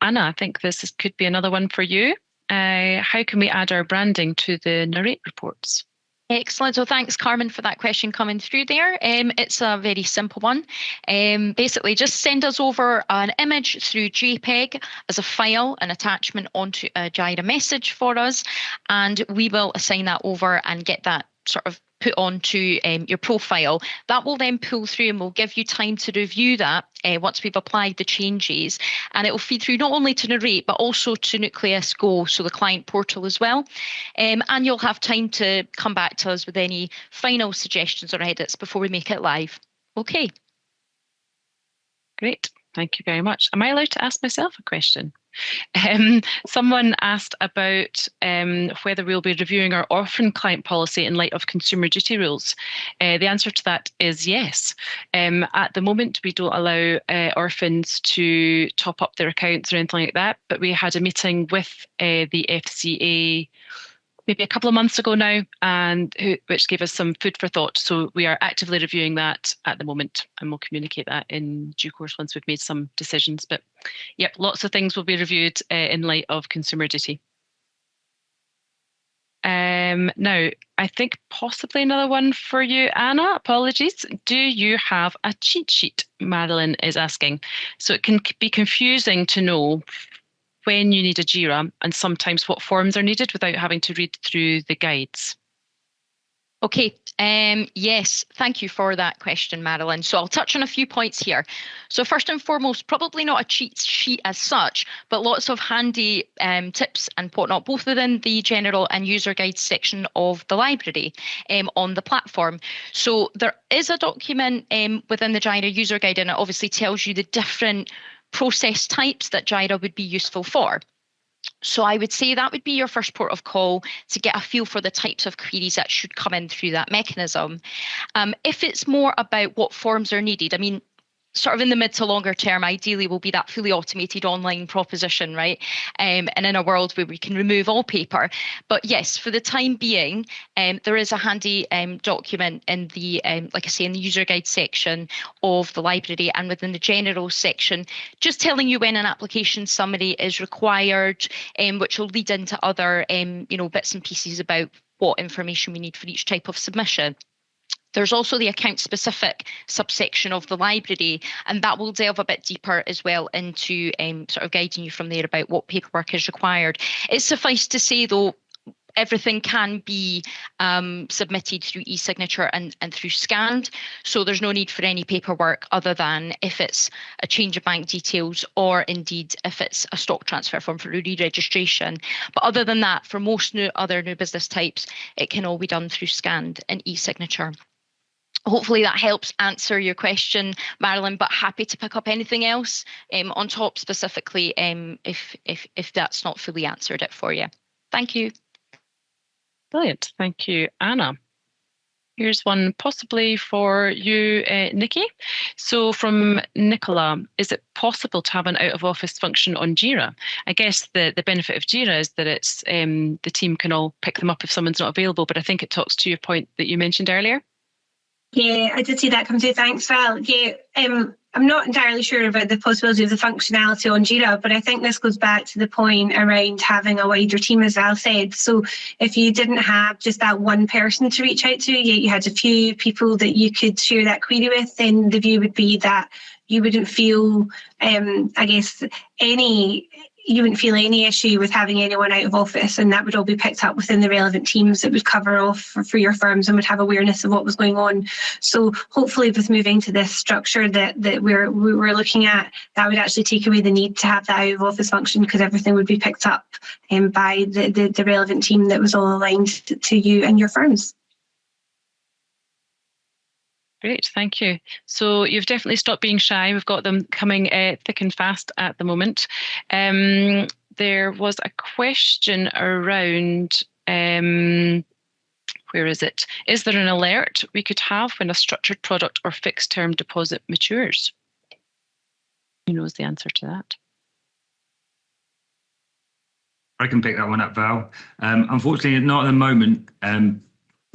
Anna, I think this could be another one for you. How can we add our branding to the Narrate reports? Excellent. So thanks, Carmen, for that question coming through there. It's a very simple one. Basically, just send us over an image through JPEG as a file, an attachment onto a Jira message for us, and we will assign that over and get that sort of put onto your profile. That will then pull through and will give you time to review that once we've applied the changes, and it will feed through not only to Narrate but also to Nucleus Go, so the client portal as well, and you'll have time to come back to us with any final suggestions or edits before we make it live. Okay. Great. Thank you very much. Am I allowed to ask myself a question? Someone asked about whether we'll be reviewing our orphan client policy in light of consumer duty rules. The answer to that is yes. At the moment, we don't allow orphans to top up their accounts or anything like that, but we had a meeting with the FCA maybe a couple of months ago now, and which gave us some food for thought. So we are actively reviewing that at the moment, and we'll communicate that in due course once we've made some decisions. But yep, lots of things will be reviewed in light of consumer duty. Now, I think possibly another one for you, Anna. Apologies. Do you have a cheat sheet? Madeline is asking. So it can be confusing to know when you need a Jira and sometimes what forms are needed without having to read through the guides. Okay, yes, thank you for that question, Marilyn. So I'll touch on a few points here. So first and foremost, probably not a cheat sheet as such, but lots of handy tips and whatnot, both within the general and user guide section of the library on the platform. So there is a document within the Jira user guide, and it obviously tells you the different process types that Jira would be useful for. So I would say that would be your first port of call to get a feel for the types of queries that should come in through that mechanism. If it's more about what forms are needed, I mean, sort of in the mid to longer term, ideally will be that fully automated online proposition, right? And in a world where we can remove all paper. But yes, for the time being, there is a handy document in the, like I say, in the user guide section of the library and within the general section, just telling you when an application summary is required, which will lead into other, bits and pieces about what information we need for each type of submission. There's also the account-specific subsection of the library, and that will delve a bit deeper as well into sort of guiding you from there about what paperwork is required. It's suffice to say, though, everything can be submitted through e-signature and through scanned, so there's no need for any paperwork other than if it's a change of bank details or indeed if it's a stock transfer form for re-registration. But other than that, for most other new business types, it can all be done through scanned and e-signature. Hopefully that helps answer your question, Marilyn, but happy to pick up anything else on top specifically if that's not fully answered it for you. Thank you. Brilliant. Thank you, Anna. Here's one possibly for you, Nikki. So from Nicola, is it possible to have an out of office function on Jira? I guess the benefit of Jira is that it's the team can all pick them up if someone's not available, but I think it talks to your point that you mentioned earlier. Yeah, I did see that come through. Thanks, Val. Yeah, I'm not entirely sure about the possibility of the functionality on Jira, but I think this goes back to the point around having a wider team, as Val said. So if you didn't have just that one person to reach out to, yet you had a few people that you could share that query with, then the view would be that you wouldn't feel, I guess, you wouldn't feel any issue with having anyone out of office, and that would all be picked up within the relevant teams that would cover off for your firms and would have awareness of what was going on. So hopefully with moving to this structure that we're looking at, that would actually take away the need to have that out of office function, because everything would be picked up by the relevant team that was all aligned to you and your firms. Great, thank you. So you've definitely stopped being shy. We've got them coming thick and fast at the moment. There was a question around, where is it? Is there an alert we could have when a structured product or fixed term deposit matures? Who knows the answer to that? I can pick that one up, Val. Unfortunately, not at the moment.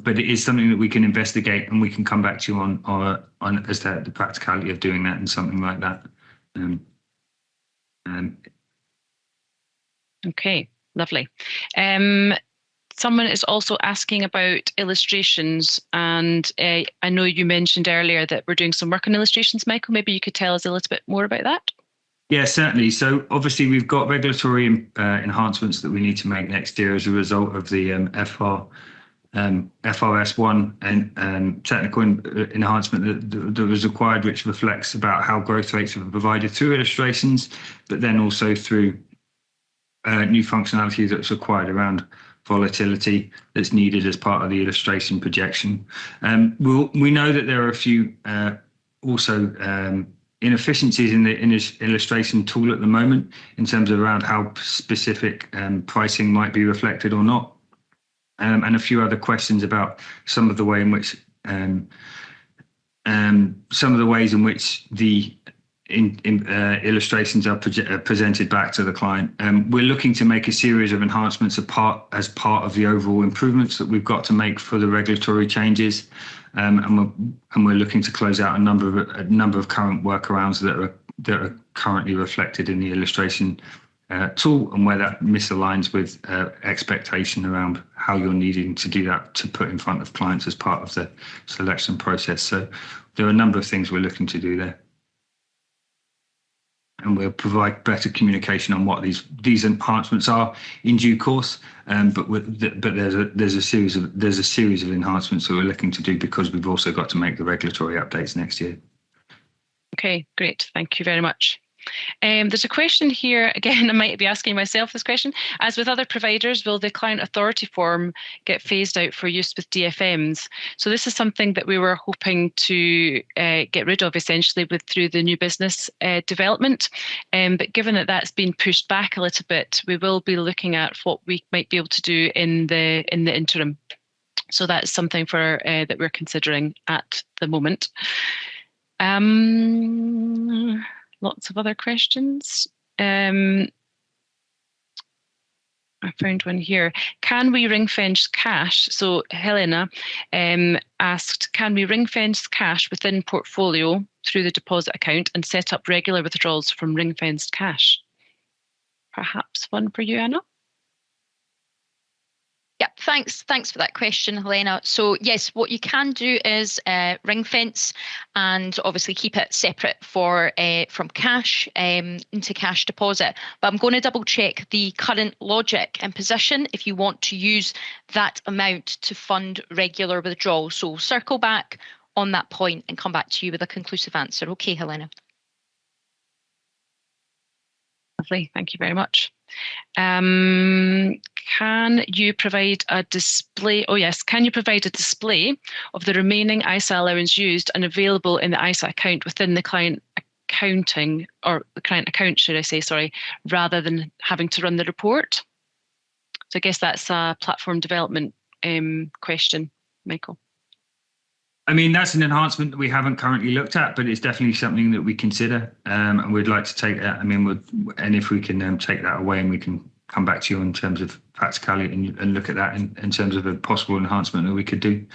But it is something that we can investigate, and we can come back to you on as to the practicality of doing that and something like that. Okay, lovely. Someone is also asking about illustrations, and I know you mentioned earlier that we're doing some work on illustrations, Michael. Maybe you could tell us a little bit more about that. Yeah, certainly. So obviously we've got regulatory enhancements that we need to make next year as a result of the FRS1 and technical enhancement that was required, which reflects about how growth rates are provided through illustrations, but then also through new functionality that's required around volatility that's needed as part of the illustration projection. We know that there are a few also inefficiencies in the illustration tool at the moment in terms of around how specific pricing might be reflected or not. And a few other questions about some of the way in which the illustrations are presented back to the client. We're looking to make a series of enhancements as part of the overall improvements that we've got to make for the regulatory changes, and we're looking to close out a number of current workarounds that are currently reflected in the illustration tool, and where that misaligns with expectation around how you're needing to do that to put in front of clients as part of the selection process. So there are a number of things we're looking to do there, and we'll provide better communication on what these enhancements are in due course. But there's a series of enhancements that we're looking to do, because we've also got to make the regulatory updates next year. Okay, great. Thank you very much. There's a question here, again, I might be asking myself this question. As with other providers, will the client authority form get phased out for use with DFMs? So this is something that we were hoping to get rid of essentially through the new business development. But given that that's been pushed back a little bit, we will be looking at what we might be able to do in the interim. So that's something that we're considering at the moment. Lots of other questions. I found one here. Can we ring fence cash? So Helena asked, can we ring fence cash within portfolio through the deposit account and set up regular withdrawals from ring fenced cash? Perhaps one for you, Anna? Yeah, thanks for that question, Helena. So yes, what you can do is ring fence and obviously keep it separate from cash into cash deposit. But I'm going to double check the current logic and position if you want to use that amount to fund regular withdrawals. So circle back on that point and come back to you with a conclusive answer. Okay, Helena. Lovely, thank you very much. Can you provide a display? Oh yes, can you provide a display of the remaining ISA allowance used and available in the ISA account within the client accounting, or the client account, should I say, sorry, rather than having to run the report? So I guess that's a platform development question, Michael. I mean, that's an enhancement that we haven't currently looked at, but it's definitely something that we consider, and we'd like to take that. I mean, and if we can take that away, and we can come back to you in terms of practicality and look at that in terms of a possible enhancement that we could do.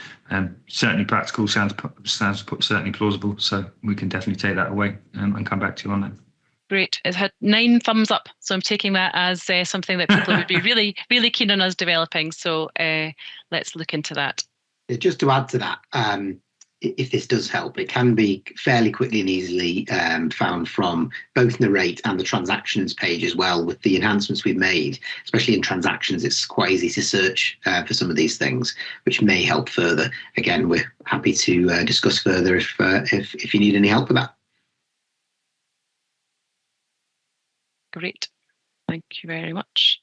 Certainly practical, sounds certainly plausible, so we can definitely take that away and come back to you on that. Great. It's had 9 thumbs up, so I'm taking that as something that people would be really, really keen on us developing. So let's look into that. Just to add to that, if this does help, it can be fairly quickly and easily found from both Narrate and the transactions page as well. With the enhancements we've made, especially in transactions, it's quite easy to search for some of these things, which may help further. Again, we're happy to discuss further if you need any help with that. Great. Thank you very much.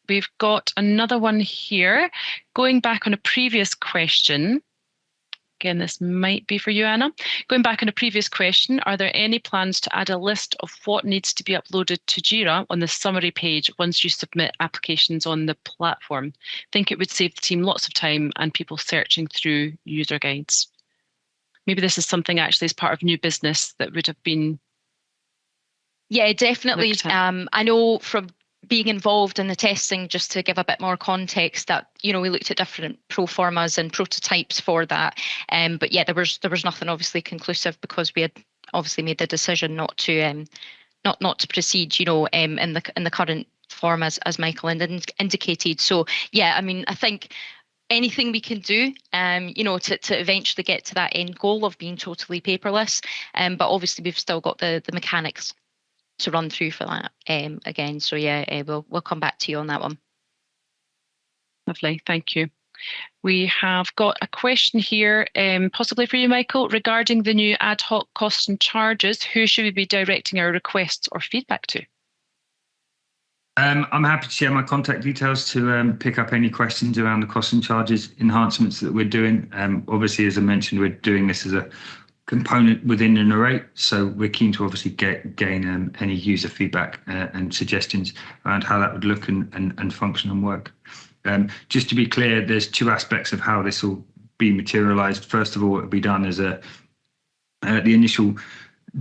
We've got another one here. Going back on a previous question, again, this might be for you, Anna. Going back on a previous question, are there any plans to add a list of what needs to be uploaded to Jira on the summary page once you submit applications on the platform? I think it would save the team lots of time and people searching through user guides. Maybe this is something actually as part of new business that would have been. Yeah, definitely. I know from being involved in the testing, just to give a bit more context, that we looked at different pro formas and prototypes for that, but yeah, there was nothing obviously conclusive, because we had obviously made the decision not to proceed, in the current form as Michael indicated. So yeah, I mean, I think anything we can do, to eventually get to that end goal of being totally paperless, but obviously we've still got the mechanics to run through for that again. So yeah, we'll come back to you on that one. Lovely, thank you. We have got a question here, possibly for you, Michael, regarding the new ad hoc costs and charges. Who should we be directing our requests or feedback to? I'm happy to share my contact details to pick up any questions around the costs and charges enhancements that we're doing. Obviously, as I mentioned, we're doing this as a component within the Narrate, so we're keen to obviously gain any user feedback and suggestions around how that would look and function and work. Just to be clear, there's 2 aspects of how this will be materialized. First of all, it will be done as the initial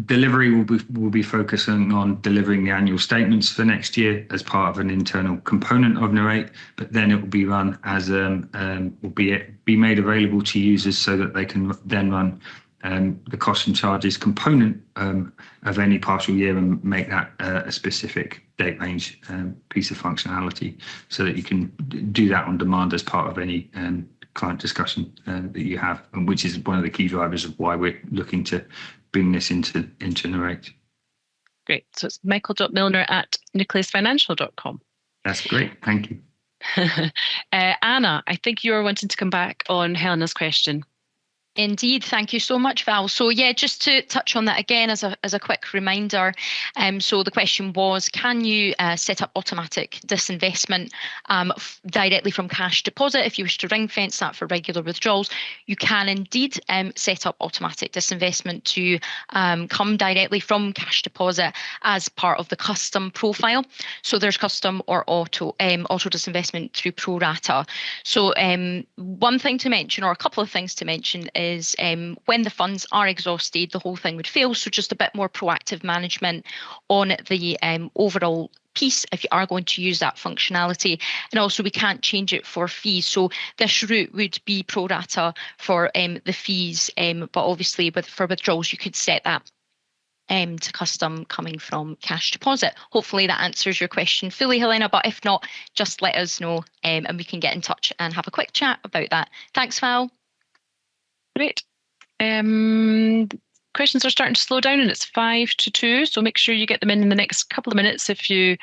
delivery will be focusing on delivering the annual statements for next year as part of an internal component of Narrate, but then it will be run as will be made available to users so that they can then run the costs and charges component of any partial year and make that a specific date range piece of functionality, so that you can do that on demand as part of any client discussion that you have, and which is one of the key drivers of why we're looking to bring this into Narrate. Great. So it's michael.milner@nucleusfinancial.com. That's great. Thank you. Anna, I think you were wanting to come back on Helena's question. Indeed, thank you so much, Val. So yeah, just to touch on that again as a quick reminder. So the question was, can you set up automatic disinvestment directly from cash deposit? If you wish to ring fence that for regular withdrawals, you can indeed set up automatic disinvestment to come directly from cash deposit as part of the custom profile. So there's custom or auto disinvestment through pro rata. So one thing to mention, or a couple of things to mention, is when the funds are exhausted, the whole thing would fail. So just a bit more proactive management on the overall piece if you are going to use that functionality. And also we can't change it for fees. So this route would be pro rata for the fees, but obviously for withdrawals you could set that to custom coming from cash deposit. Hopefully that answers your question fully, Helena, but if not, just let us know and we can get in touch and have a quick chat about that. Thanks, Val. Great. Questions are starting to slow down and it's 5 to 2, so make sure you get them in the next couple of minutes if you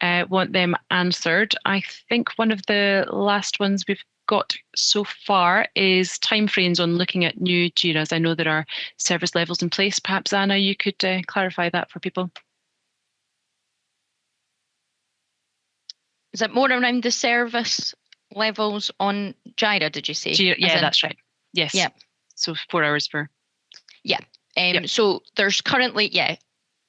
want them answered. I think one of the last ones we've got so far is timeframes on looking at new JIRAs. I know there are service levels in place. Perhaps, Anna, you could clarify that for people. Is it more around the service levels on Jira, did you say? Yeah, that's right. Yes. Yeah. So 4 hours for. Yeah. So there's currently,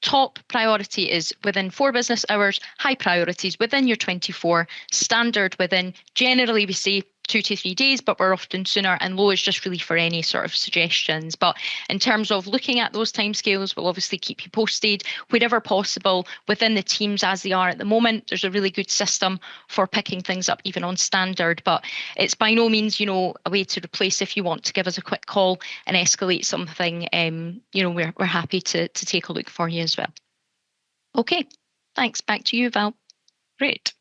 top priority is within 4 business hours, high priorities within your 24, standard within, generally we say 2 to 3 days, but we're often sooner, and low is just really for any sort of suggestions. But in terms of looking at those timescales, we'll obviously keep you posted wherever possible within the teams as they are at the moment. There's a really good system for picking things up even on standard, but it's by no means, a way to replace. If you want to give us a quick call and escalate something, we're happy to take a look for you as well. Okay, thanks. Back to you, Val. Great.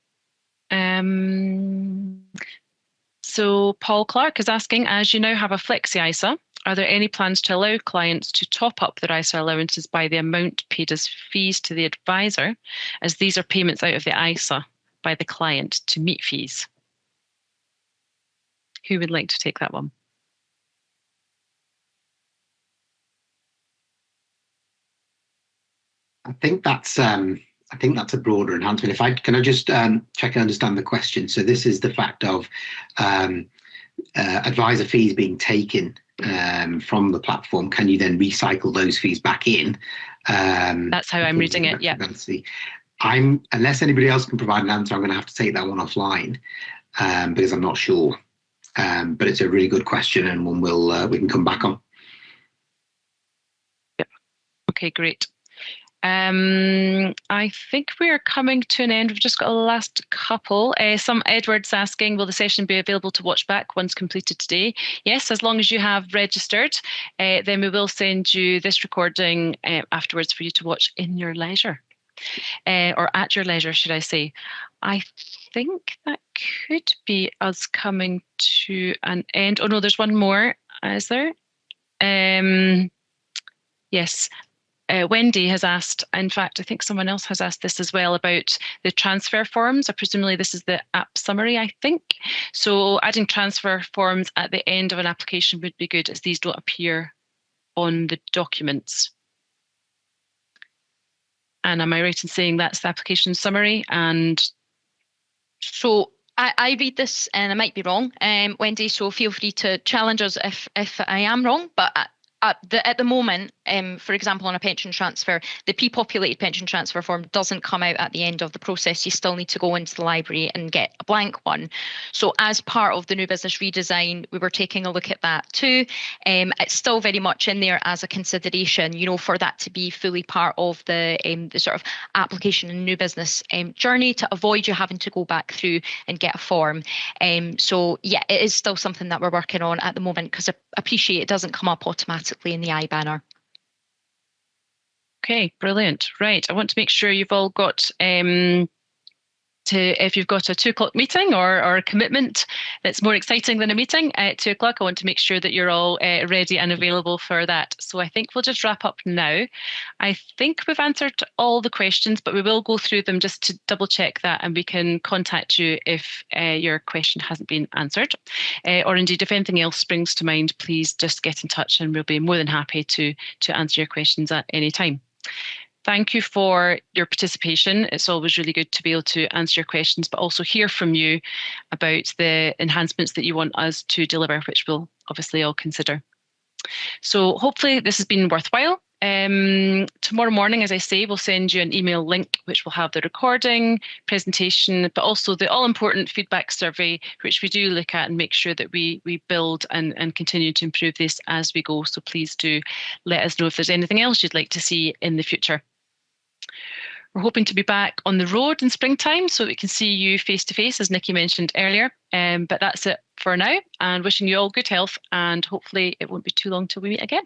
So Paul Clark is asking, as you now have a Flexi ISA, are there any plans to allow clients to top up their ISA allowances by the amount paid as fees to the advisor, as these are payments out of the ISA by the client to meet fees? Who would like to take that one? I think that's a broader enhancement. Can I just check and understand the question? So this is the fact of advisor fees being taken from the platform. Can you then recycle those fees back in? That's how I'm reading it. Yeah. Unless anybody else can provide an answer, I'm going to have to take that one offline because I'm not sure. But it's a really good question and one we can come back on. Yep. Okay, great. I think we are coming to an end. We've just got a last couple. Some Edward's asking, will the session be available to watch back once completed today? Yes, as long as you have registered, then we will send you this recording afterwards for you to watch in your leisure, or at your leisure, should I say. I think that could be us coming to an end. Oh no, there's one more, is there? Yes. Wendy has asked, in fact, I think someone else has asked this as well, about the transfer forms. Presumably this is the app summary, I think. So adding transfer forms at the end of an application would be good, as these don't appear on the documents. And am I right in saying that's the application summary? And so I read this and I might be wrong, Wendy, so feel free to challenge us if I am wrong, but at the moment, for example, on a pension transfer, the pre-populated pension transfer form doesn't come out at the end of the process. You still need to go into the library and get a blank one. So as part of the new business redesign, we were taking a look at that too. It's still very much in there as a consideration, for that to be fully part of the sort of application and new business journey, to avoid you having to go back through and get a form. So yeah, it is still something that we're working on at the moment, because I appreciate it doesn't come up automatically in the iBanner. Okay, brilliant. Right, I want to make sure you've all got if you've got a 2:00 meeting or a commitment that's more exciting than a meeting at 2:00, I want to make sure that you're all ready and available for that. So I think we'll just wrap up now. I think we've answered all the questions, but we will go through them just to double check that, and we can contact you if your question hasn't been answered. Or indeed, if anything else springs to mind, please just get in touch and we'll be more than happy to answer your questions at any time. Thank you for your participation. It's always really good to be able to answer your questions, but also hear from you about the enhancements that you want us to deliver, which we'll obviously all consider. So hopefully this has been worthwhile. Tomorrow morning, as I say, we'll send you an email link which will have the recording, presentation, but also the all-important feedback survey, which we do look at and make sure that we build and continue to improve this as we go. So please do let us know if there's anything else you'd like to see in the future. We're hoping to be back on the road in springtime so we can see you face to face, as Nikki mentioned earlier. But that's it for now, and wishing you all good health, and hopefully it won't be too long till we meet again.